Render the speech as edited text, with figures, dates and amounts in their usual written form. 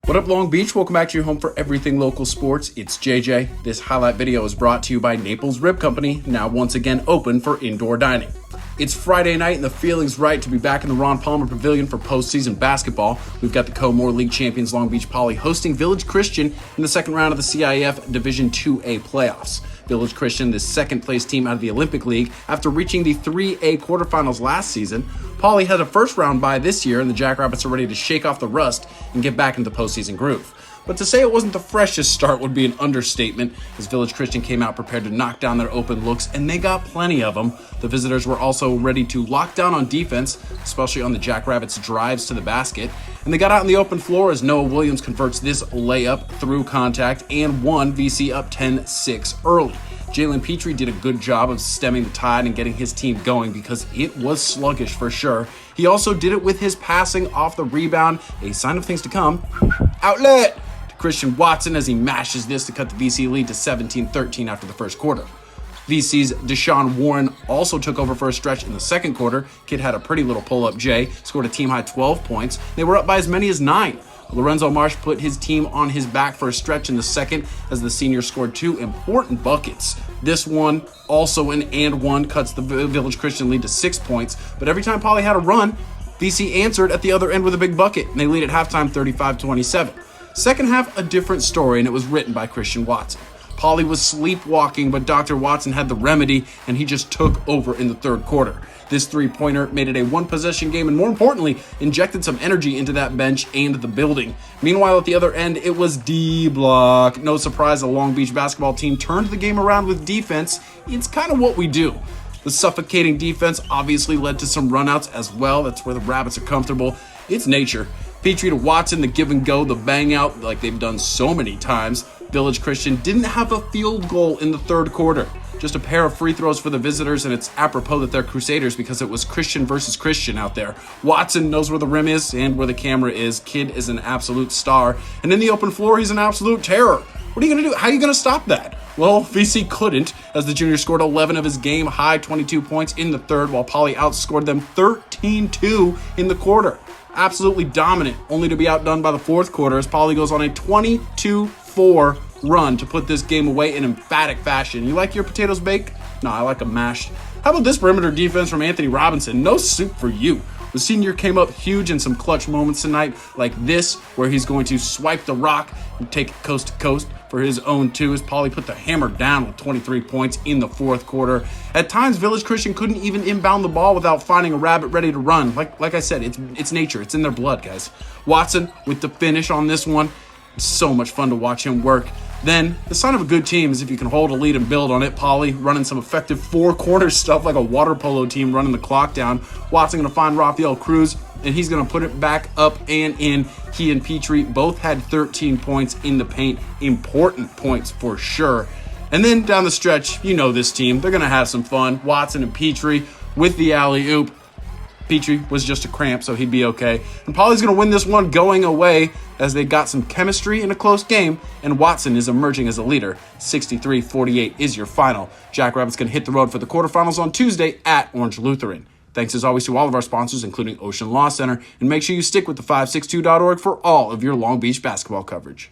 What up, Long Beach? Welcome back to your home for everything local sports. It's JJ. This highlight video is brought to you by Naples Rib Company, now once again open for indoor dining. It's Friday night and the feeling's right to be back in the Ron Palmer Pavilion for postseason basketball. We've got the Co-More League champions Long Beach Poly hosting Village Christian in the second round of the CIF Division 2A playoffs. Village Christian, the second place team out of the Olympic League after reaching the 3A quarterfinals last season. Poly had a first round bye this year and the Jackrabbits are ready to shake off the rust and get back into the postseason groove. But to say it wasn't the freshest start would be an understatement, as Village Christian came out prepared to knock down their open looks, and they got plenty of them. The visitors were also ready to lock down on defense, especially on the Jackrabbits' drives to the basket, and they got out in the open floor as Noah Williams converts this layup through contact and won VC up 10-6 early. Jalen Petrie did a good job of stemming the tide and getting his team going because it was sluggish for sure. He also did it with his passing off the rebound, a sign of things to come. Outlet! Christian Watson as he mashes this to cut the VC lead to 17-13 after the first quarter. VC's Deshaun Warren also took over for a stretch in the second quarter. Kid had a pretty little pull-up J, scored a team-high 12 points. They were up by as many as 9. Lorenzo Marsh put his team on his back for a stretch in the second as the senior scored 2 important buckets. This one, also an and one, cuts the Village Christian lead to 6 points. But every time Poly had a run, VC answered at the other end with a big bucket, and they lead at halftime 35-27. Second half, a different story, and it was written by Christian Watson. Poly was sleepwalking, but Dr. Watson had the remedy, and he just took over in the third quarter. This three-pointer made it a one-possession game, and more importantly, injected some energy into that bench and the building. Meanwhile, at the other end, it was D-block. No surprise, the Long Beach basketball team turned the game around with defense. It's kind of what we do. The suffocating defense obviously led to some runouts as well. That's where the Rabbits are comfortable. It's nature. Petrie to Watson, the give and go, the bang out like they've done so many times. Village Christian didn't have a field goal in the third quarter. Just a pair of free throws for the visitors, and it's apropos that they're Crusaders because it was Christian versus Christian out there. Watson knows where the rim is and where the camera is. Kid is an absolute star. And in the open floor, he's an absolute terror. What are you going to do? How are you going to stop that? Well, VC couldn't, as the junior scored 11 of his game-high 22 points in the third, while Poly outscored them 13-2 in the quarter. Absolutely dominant, only to be outdone by the fourth quarter as Poly goes on a 22-4 run to put this game away in emphatic fashion. You like your potatoes baked? No, I like them mashed. How about this perimeter defense from Anthony Robinson? No soup for you. The senior came up huge in some clutch moments tonight, like this, where he's going to swipe the rock and take it coast to coast for his own two, as Poly put the hammer down with 23 points in the fourth quarter. At times, Village Christian couldn't even inbound the ball without finding a rabbit ready to run. Like I said, it's nature. It's in their blood, guys. Watson with the finish on this one. It's so much fun to watch him work. Then, the sign of a good team is if you can hold a lead and build on it. Poly running some effective four-quarter stuff like a water polo team running the clock down. Watson going to find Rafael Cruz, and he's going to put it back up and in. He and Petrie both had 13 points in the paint. Important points for sure. And then down the stretch, you know this team. They're going to have some fun. Watson and Petrie with the alley-oop. Petrie was just a cramp, so he'd be okay. And Poly's going to win this one going away as they got some chemistry in a close game, and Watson is emerging as a leader. 63-48 is your final. Jackrabbits going to hit the road for the quarterfinals on Tuesday at Orange Lutheran. Thanks as always to all of our sponsors, including Ocean Law Center, and make sure you stick with the 562.org for all of your Long Beach basketball coverage.